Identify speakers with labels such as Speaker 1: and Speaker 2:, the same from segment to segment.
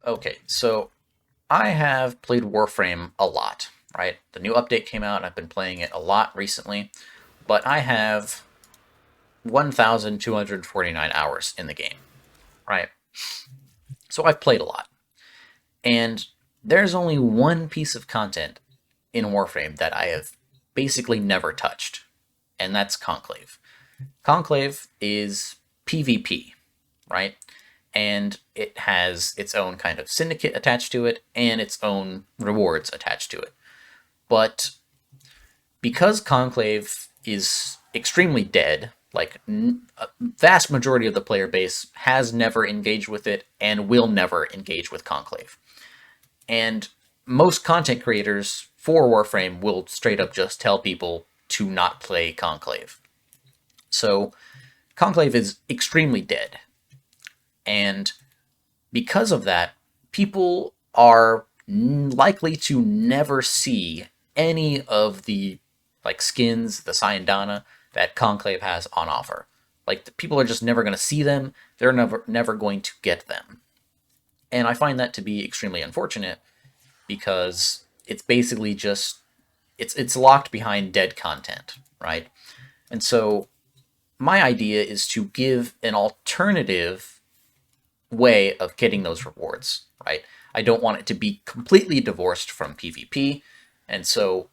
Speaker 1: Okay, so I have played Warframe a lot, right? The new update came out and I've been playing it a lot recently, but I have 1,249 hours in the game, right? So I've played a lot. And there's only one piece of content in Warframe that I have basically never touched, and that's Conclave. Conclave is PvP, right? And it has its own kind of syndicate attached to it and its own rewards attached to it. But because Conclave is extremely dead, like a vast majority of the player base has never engaged with it and will never engage with Conclave. And most content creators for Warframe will straight up just tell people to not play Conclave. So Conclave is extremely dead. And because of that, people are likely to never see any of the like skins, the Syandana that Conclave has on offer. Like the people are just never going to see them. They're never going to get them. And I find that to be extremely unfortunate because it's basically just it's locked behind dead content, right? And so my idea is to give an alternative way of getting those rewards, right? I don't want it to be completely divorced from PvP. And so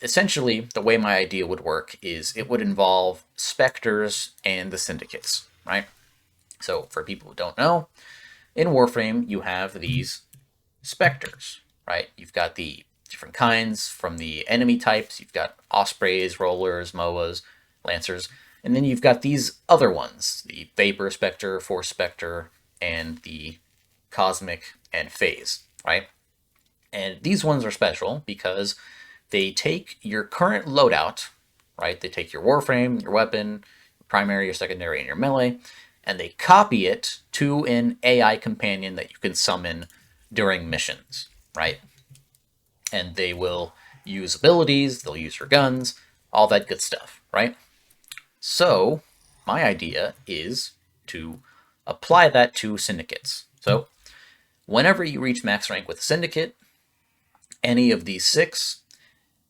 Speaker 1: essentially the way my idea would work is it would involve Specters and the syndicates, right? So for people who don't know, in Warframe you have these Specters, right? You've got the different kinds from the enemy types. You've got Ospreys, Rollers, MOAs, Lancers. And then you've got these other ones, the Vapor Specter, Force Specter, and the Cosmic and Phase, right? And these ones are special because they take your current loadout, right? They take your Warframe, your weapon, your primary, your secondary, and your melee, and they copy it to an AI companion that you can summon during missions, right? And they will use abilities, they'll use your guns, all that good stuff, right? So, my idea is to apply that to syndicates. So, whenever you reach max rank with a syndicate, any of these six,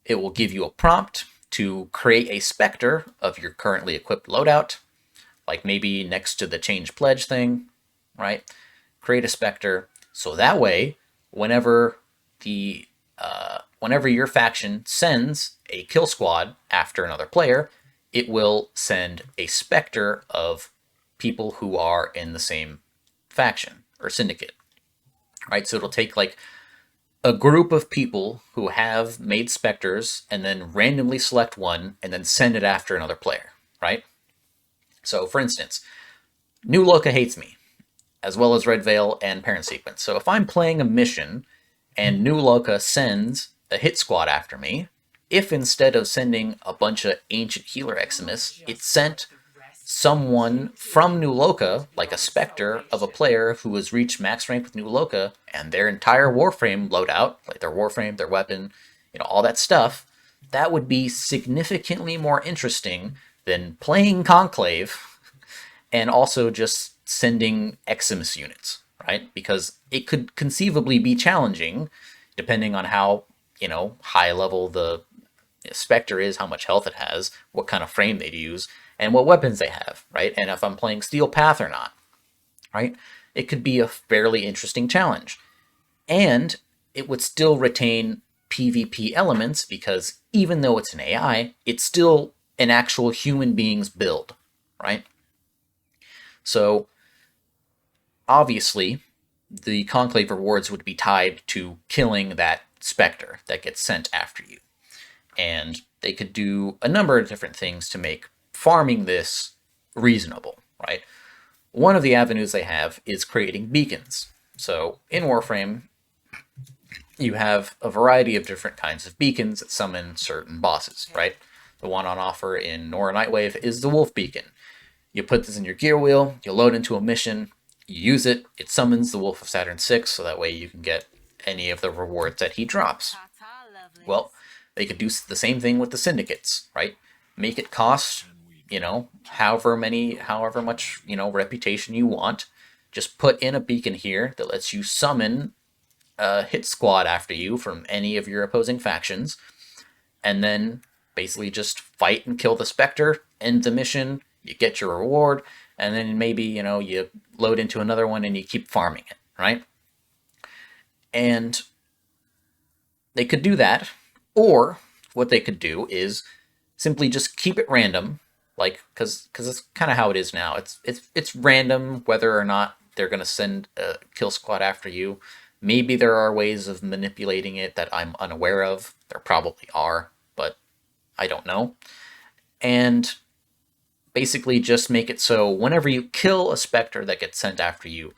Speaker 1: it will give you a prompt to create a Specter of your currently equipped loadout, like maybe next to the change pledge thing, right? Create a Specter, so that way, whenever the whenever your faction sends a kill squad after another player, it will send a Specter of people who are in the same faction or syndicate, right? So it'll take like a group of people who have made Specters and then randomly select one and then send it after another player, right? So for instance, New Loka hates me, as well as Red Veil and Parent Sequence. So if I'm playing a mission and New Loka sends a hit squad after me, if instead of sending a bunch of ancient healer Eximus, it sent someone from New Loka, like a Specter of a player who has reached max rank with New Loka, and their entire Warframe loadout, like their Warframe, their weapon, all that stuff, that would be significantly more interesting than playing Conclave and also just sending Eximus units, right? Because it could conceivably be challenging, depending on how, high level the Specter is, how much health it has, what kind of frame they'd use, and what weapons they have, right? And if I'm playing Steel Path or not, right? It could be a fairly interesting challenge. And it would still retain PvP elements because even though it's an AI, it's still an actual human being's build, right? So obviously, the Conclave rewards would be tied to killing that Specter that gets sent after you. And they could do a number of different things to make farming this reasonable, right? One of the avenues they have is creating beacons. So in Warframe, you have a variety of different kinds of beacons that summon certain bosses, right? The one on offer in Nora Nightwave is the Wolf Beacon. You put this in your gear wheel, you load into a mission, you use it, it summons the Wolf of Saturn 6, so that way you can get any of the rewards that he drops. Well, they could do the same thing with the syndicates, right? Make it cost, however much, reputation you want, just put in a beacon here that lets you summon a hit squad after you from any of your opposing factions, and then basically just fight and kill the Specter, end the mission, you get your reward, and then maybe, you load into another one and you keep farming it, right? And they could do that, or what they could do is simply just keep it random, like, because it's kind of how it is now. It's random whether or not they're going to send a kill squad after you. Maybe there are ways of manipulating it that I'm unaware of. There probably are, but I don't know. And basically just make it so whenever you kill a Specter that gets sent after you,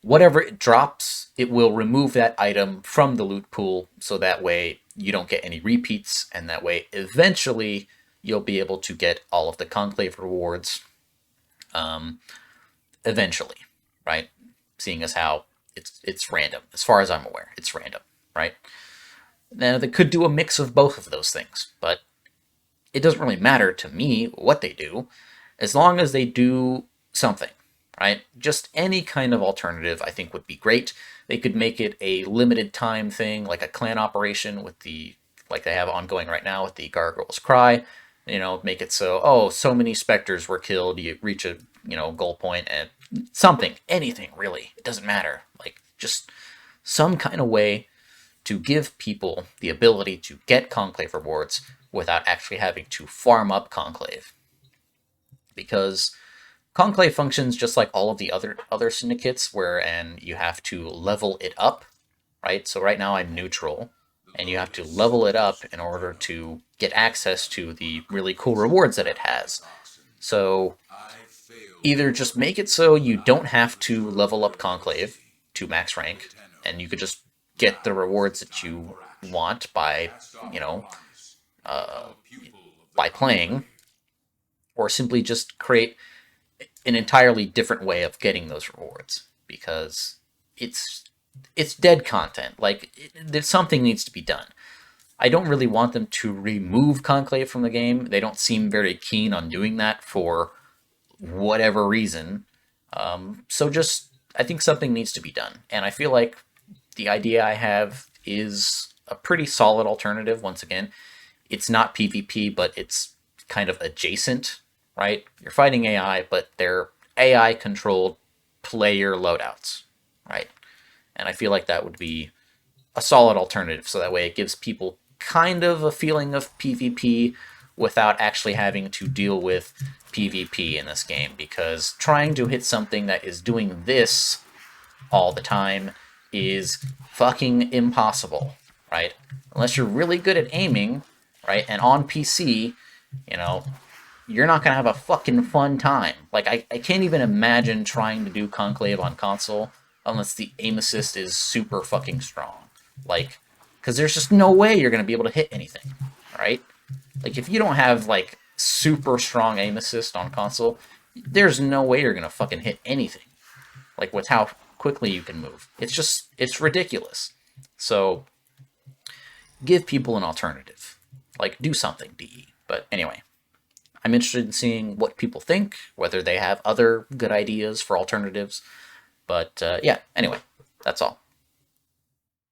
Speaker 1: whatever it drops, it will remove that item from the loot pool, so that way you don't get any repeats, and that way eventually you'll be able to get all of the Conclave rewards eventually, right? Seeing as how it's random. As far as I'm aware, it's random, right? Now, they could do a mix of both of those things, but it doesn't really matter to me what they do, as long as they do something, right? Just any kind of alternative I think would be great. They could make it a limited time thing, like a clan operation with like they have ongoing right now with the Gargoyle's Cry. Make it so, so many Specters were killed, you reach a, goal point, and something, anything really, it doesn't matter. Like, just some kind of way to give people the ability to get Conclave rewards without actually having to farm up Conclave. Because Conclave functions just like all of the other syndicates, wherein you have to level it up, right? So right now I'm neutral, and you have to level it up in order to get access to the really cool rewards that it has. So either just make it so you don't have to level up Conclave to max rank, and you could just get the rewards that you want by, by playing, or simply just create an entirely different way of getting those rewards, because it's dead content. Like, something needs to be done. I don't really want them to remove Conclave from the game. They don't seem very keen on doing that for whatever reason. So I think something needs to be done. And I feel like the idea I have is a pretty solid alternative. Once again, it's not PvP, but it's kind of adjacent, right? You're fighting AI, but they're AI-controlled player loadouts, right? And I feel like that would be a solid alternative, so that way it gives people kind of a feeling of PvP without actually having to deal with PvP in this game, because trying to hit something that is doing this all the time is fucking impossible, right? Unless you're really good at aiming, right, and on PC, you're not going to have a fucking fun time. Like, I can't even imagine trying to do Conclave on console unless the aim assist is super fucking strong. Like, because there's just no way you're going to be able to hit anything, right? Like, if you don't have, like, super strong aim assist on console, there's no way you're going to fucking hit anything. Like, with how quickly you can move. It's ridiculous. So, give people an alternative. Like, do something, DE. But anyway, I'm interested in seeing what people think, whether they have other good ideas for alternatives. But yeah, anyway, that's all.